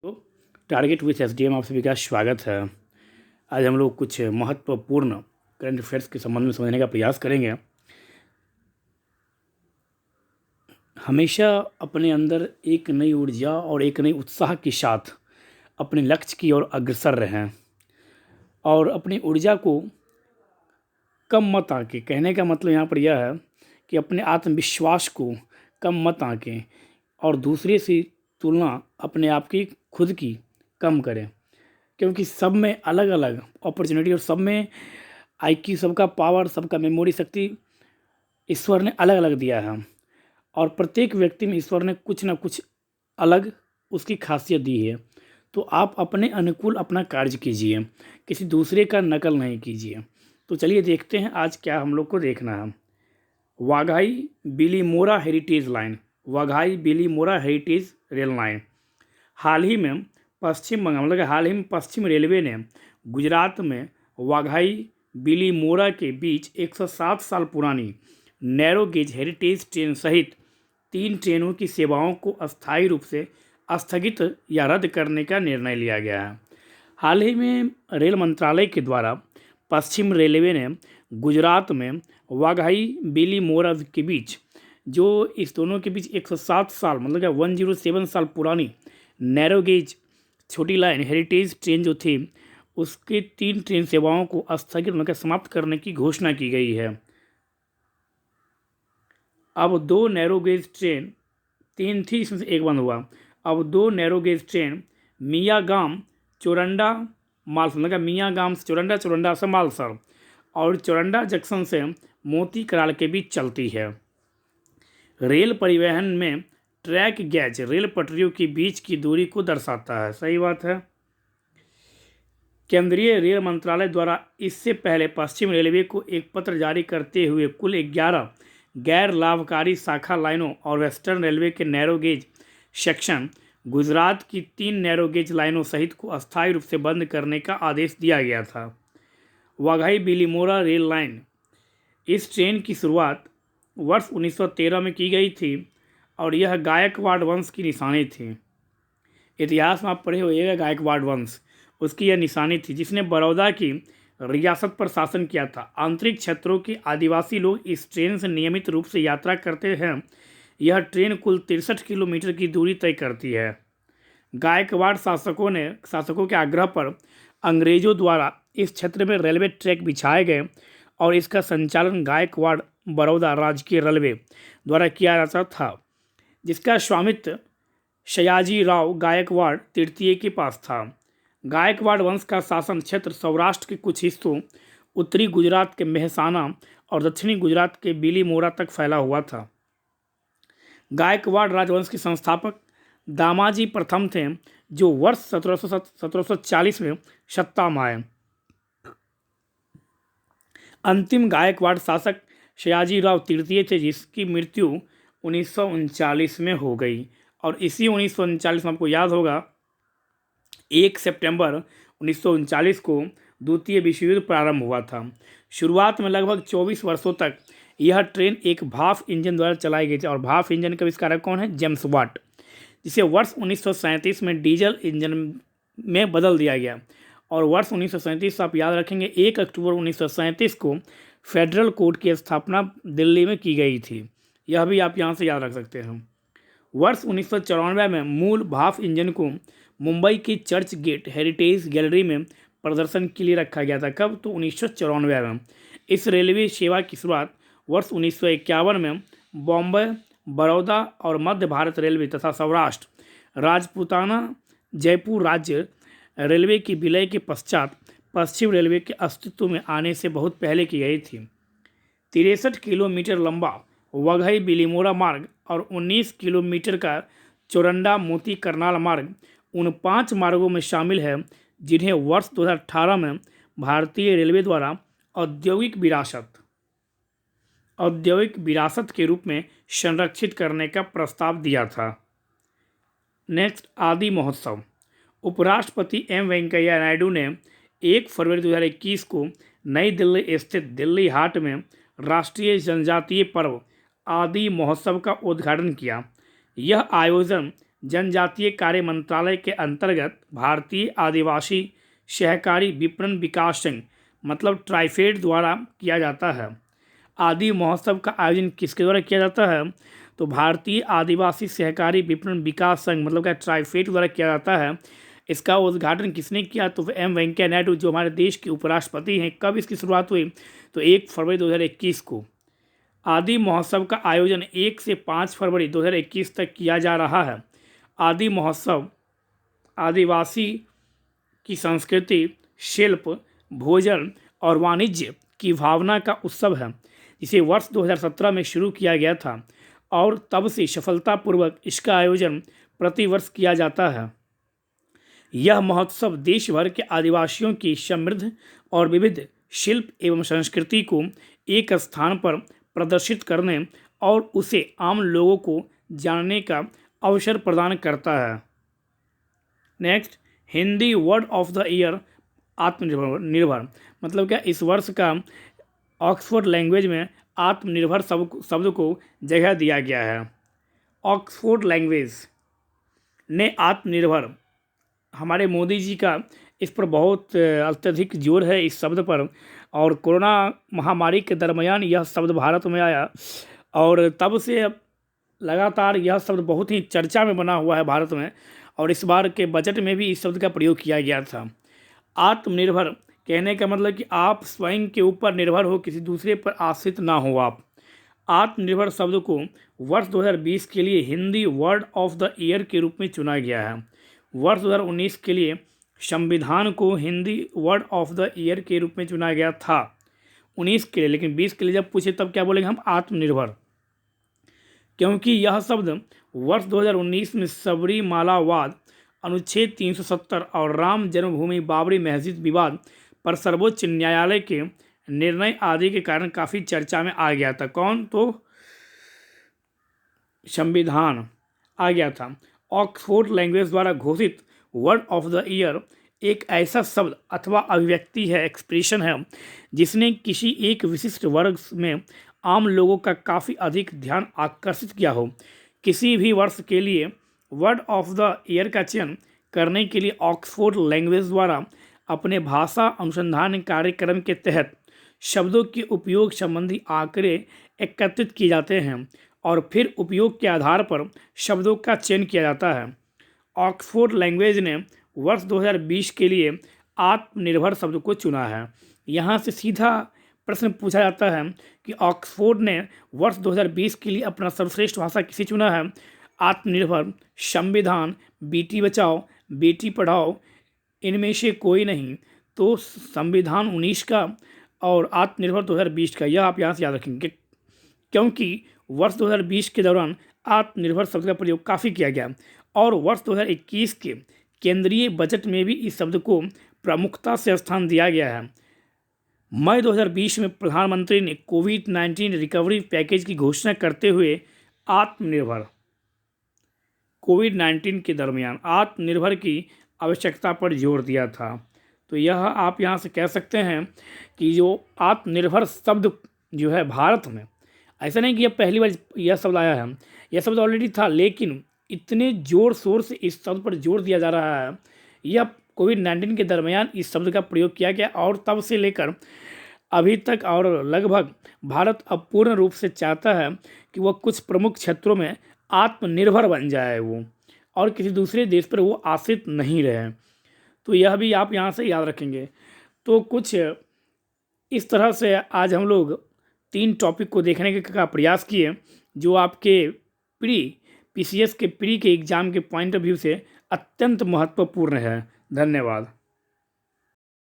तो target with SDM आप सभी का स्वागत है। आज हम लोग कुछ महत्वपूर्ण करंट अफेयर्स के संबंध में समझने का प्रयास करेंगे। हमेशा अपने अंदर एक नई ऊर्जा और एक नई उत्साह के साथ अपने लक्ष्य की ओर अग्रसर रहें और अपनी ऊर्जा को कम मत आंकें। कहने का मतलब यहाँ पर यह है कि अपने आत्मविश्वास को कम मत आंकें और दूसरे से तुलना अपने आप की खुद की कम करें, क्योंकि सब में अलग अलग अपॉर्चुनिटी और सब में आईक्यू, सबका पावर, सबका मेमोरी शक्ति ईश्वर ने अलग अलग दिया है और प्रत्येक व्यक्ति में ईश्वर ने कुछ ना कुछ अलग उसकी खासियत दी है। तो आप अपने अनुकूल अपना कार्य कीजिए, किसी दूसरे का नकल नहीं कीजिए। तो चलिए देखते हैं आज क्या हम लोग को देखना है। Waghai Bilimora heritage line, Waghai Bilimora heritage rail line हाल ही में पश्चिम बंगाल मतलब हाल ही में पश्चिम रेलवे ने गुजरात में वाघाई बिलीमोरा के बीच 107 साल पुरानी नैरो गेज हेरिटेज ट्रेन सहित 3 ट्रेनों की सेवाओं को अस्थायी रूप से स्थगित या रद्द करने का निर्णय लिया गया है। हाल ही में रेल मंत्रालय के द्वारा पश्चिम रेलवे ने गुजरात में वाघाई बिलीमोरा के बीच जो इस दोनों के बीच 107 साल मतलब क्या 107 साल पुरानी नैरो गेज छोटी लाइन हेरिटेज ट्रेन जो थी उसके 3 ट्रेन सेवाओं को स्थगित मतलब समाप्त करने की घोषणा की गई है। अब 2 नैरो गेज ट्रेन, 3 थी इसमें से एक बंद हुआ। अब 2 नैरो गेज ट्रेन मियागाम चोरंडा मालसर मतलब मियागाम से चोरंडा, चोरंडा से मालसर और चोरंडा जंक्शन से मोती कराल के बीच चलती है। रेल परिवहन में ट्रैक गैज रेल पटरियों के बीच की दूरी को दर्शाता है। सही बात है। केंद्रीय रेल मंत्रालय द्वारा इससे पहले पश्चिम रेलवे को एक पत्र जारी करते हुए कुल 11 गैर लाभकारी शाखा लाइनों और वेस्टर्न रेलवे के नैरो गेज सेक्शन गुजरात की 3 नैरो गेज लाइनों सहित को अस्थायी रूप से बंद करने का आदेश दिया गया था। वाघाई बिलीमोरा रेल लाइन, इस ट्रेन की शुरुआत वर्ष 1913 में की गई थी और यह गायकवाड़ वंश की निशानी थी। इतिहास में आप पढ़े होइएगा गायकवाड़ वंश, उसकी यह निशानी थी जिसने बड़ौदा की रियासत पर शासन किया था। आंतरिक क्षेत्रों के आदिवासी लोग इस ट्रेन से नियमित रूप से यात्रा करते हैं। यह ट्रेन कुल 63 किलोमीटर की दूरी तय करती है। गायकवाड़ शासकों के आग्रह पर अंग्रेजों द्वारा इस क्षेत्र में रेलवे ट्रैक बिछाए गए और इसका संचालन गायकवाड़ बड़ौदा राजकीय रेलवे द्वारा किया जाता था, जिसका स्वामित्व सयाजी राव गायकवाड़ तृतीय के पास था। गायकवाड़ वंश का शासन क्षेत्र सौराष्ट्र के कुछ हिस्सों, उत्तरी गुजरात के मेहसाना और दक्षिणी गुजरात के बिलीमोरा तक फैला हुआ था। गायकवाड़ राजवंश के संस्थापक दामाजी प्रथम थे, जो वर्ष 1740 में सत्ता में आए। अंतिम गायकवाड़ शासक सयाजी राव तृतीय थे, जिसकी मृत्यु 1939 में हो गई और इसी 1939 में आपको याद होगा 1 सितंबर 1939 को द्वितीय विश्व युद्ध प्रारंभ हुआ था। शुरुआत में लगभग 24 वर्षों तक यह ट्रेन एक भाप इंजन द्वारा चलाई गई थी और भाप इंजन का आविष्कारक कौन है? जेम्स वाट, जिसे वर्ष 1937 में डीजल इंजन में बदल दिया गया और वर्ष 1937 आप याद रखेंगे 1 अक्टूबर 1937 को फेडरल कोर्ट की स्थापना दिल्ली में की गई थी। यह भी आप यहाँ से याद रख सकते हैं। वर्ष 1994 में मूल भाप इंजन को मुंबई की चर्च गेट हेरिटेज गैलरी में प्रदर्शन के लिए रखा गया था। कब? तो 1994 में। इस रेलवे सेवा की शुरुआत वर्ष 1951 में बॉम्बे, बड़ौदा और मध्य भारत रेलवे तथा सौराष्ट्र राजपूताना जयपुर राज्य रेलवे की विलय के पश्चात पश्चिम रेलवे के अस्तित्व में आने से बहुत पहले की गई थी। 63 किलोमीटर लंबा वाघाई बिलीमोरा मार्ग और 19 किलोमीटर का चोरंडा मोती करनाल मार्ग उन 5 मार्गों में शामिल है जिन्हें वर्ष 2018 में भारतीय रेलवे द्वारा औद्योगिक विरासत के रूप में संरक्षित करने का प्रस्ताव दिया था। नेक्स्ट, आदि महोत्सव। उपराष्ट्रपति एम वेंकैया नायडू ने 1 फरवरी 2021 को नई दिल्ली स्थित दिल्ली हाट में राष्ट्रीय जनजातीय पर्व आदि महोत्सव का उद्घाटन किया। यह आयोजन जनजातीय कार्य मंत्रालय के अंतर्गत भारतीय आदिवासी सहकारी विपणन विकास संघ मतलब ट्राइफेड द्वारा किया जाता है। आदि महोत्सव का आयोजन किसके द्वारा किया जाता है? तो भारतीय आदिवासी सहकारी विपणन विकास संघ मतलब क्या ट्राइफेड द्वारा किया जाता है। इसका उद्घाटन किसने किया? तो एम वेंकैया नायडू जो हमारे देश के उपराष्ट्रपति हैं। कब इसकी शुरुआत हुई? तो 1 फरवरी 2021 को। आदि महोत्सव का आयोजन 1 से 5 फरवरी 2021 तक किया जा रहा है। आदि महोत्सव आदिवासी की संस्कृति, शिल्प, भोजन और वाणिज्य की भावना का उत्सव है, जिसे वर्ष 2017 में शुरू किया गया था और तब से सफलतापूर्वक इसका आयोजन प्रतिवर्ष किया जाता है। यह महोत्सव देश भर के आदिवासियों की समृद्ध और विविध शिल्प एवं संस्कृति को एक स्थान पर प्रदर्शित करने और उसे आम लोगों को जानने का अवसर प्रदान करता है। Next, Hindi word of the year आत्मनिर्भर मतलब क्या? इस वर्ष का ऑक्सफोर्ड लैंग्वेज में आत्मनिर्भर शब्द को जगह दिया गया है। ऑक्सफोर्ड लैंग्वेज ने आत्मनिर्भर, हमारे मोदी जी का इस पर बहुत अत्यधिक जोर है इस शब्द पर, और कोरोना महामारी के दरमियान यह शब्द भारत में आया और तब से लगातार यह शब्द बहुत ही चर्चा में बना हुआ है भारत में, और इस बार के बजट में भी इस शब्द का प्रयोग किया गया था। आत्मनिर्भर कहने का मतलब कि आप स्वयं के ऊपर निर्भर हो, किसी दूसरे पर आश्रित ना हो आप। आत्मनिर्भर शब्द को वर्ष 2020 के लिए Hindi word of the year के रूप में चुना गया है। वर्ष 2019 के लिए संविधान को Hindi word of the year के रूप में चुना गया था 19 के लिए, लेकिन 20 के लिए जब पूछे तब क्या बोलेंगे हम? आत्मनिर्भर, क्योंकि यह शब्द वर्ष 2019 में सबरीमालावाद, अनुच्छेद 370 और राम जन्मभूमि बाबरी मस्जिद विवाद पर सर्वोच्च न्यायालय के निर्णय आदि के कारण काफ़ी चर्चा में आ गया था। कौन? तो संविधान आ गया था। ऑक्सफोर्ड लैंग्वेज द्वारा घोषित वर्ड ऑफ द ईयर एक ऐसा शब्द अथवा अभिव्यक्ति है, एक्सप्रेशन है, जिसने किसी एक विशिष्ट वर्ग में आम लोगों का काफ़ी अधिक ध्यान आकर्षित किया हो। किसी भी वर्ष के लिए वर्ड ऑफ द ईयर का चयन करने के लिए ऑक्सफोर्ड लैंग्वेज द्वारा अपने भाषा अनुसंधान कार्यक्रम के तहत शब्दों के उपयोग संबंधी आंकड़े एकत्रित किए जाते हैं और फिर उपयोग के आधार पर शब्दों का चयन किया जाता है। ऑक्सफोर्ड लैंग्वेज ने वर्ष 2020 के लिए आत्मनिर्भर शब्द को चुना है। यहाँ से सीधा प्रश्न पूछा जाता है कि ऑक्सफोर्ड ने वर्ष 2020 के लिए अपना सर्वश्रेष्ठ भाषा किसे चुना है? आत्मनिर्भर, संविधान, बेटी बचाओ, बेटी पढ़ाओ, इनमें से कोई नहीं। तो संविधान 19 का और आत्मनिर्भर 2020 का, यह आप यहाँ से याद रखेंगे, क्योंकि वर्ष 2020 के दौरान आत्मनिर्भर शब्द का प्रयोग काफ़ी किया गया और वर्ष 2021 के केंद्रीय बजट में भी इस शब्द को प्रमुखता से स्थान दिया गया है। मई 2020 में प्रधानमंत्री ने कोविड-19 रिकवरी पैकेज की घोषणा करते हुए आत्मनिर्भर, कोविड-19 के दरमियान आत्मनिर्भर की आवश्यकता पर जोर दिया था। तो यह आप यहाँ से कह सकते हैं कि जो आत्मनिर्भर शब्द जो है भारत में, ऐसा नहीं कि यह पहली बार यह शब्द आया है, यह शब्द ऑलरेडी था, लेकिन इतने ज़ोर शोर से इस शब्द पर जोर दिया जा रहा है। यह कोविड-19 के दरमियान इस शब्द का प्रयोग किया गया और तब से लेकर अभी तक, और लगभग भारत अब पूर्ण रूप से चाहता है कि वह कुछ प्रमुख क्षेत्रों में आत्मनिर्भर बन जाए वो, और किसी दूसरे देश पर वो आश्रित नहीं रहे। तो यह भी आप यहाँ से याद रखेंगे। तो कुछ इस तरह से आज हम लोग 3 टॉपिक को देखने का प्रयास किए जो आपके PCS के प्री के एग्ज़ाम के पॉइंट ऑफ व्यू से अत्यंत महत्वपूर्ण है। धन्यवाद।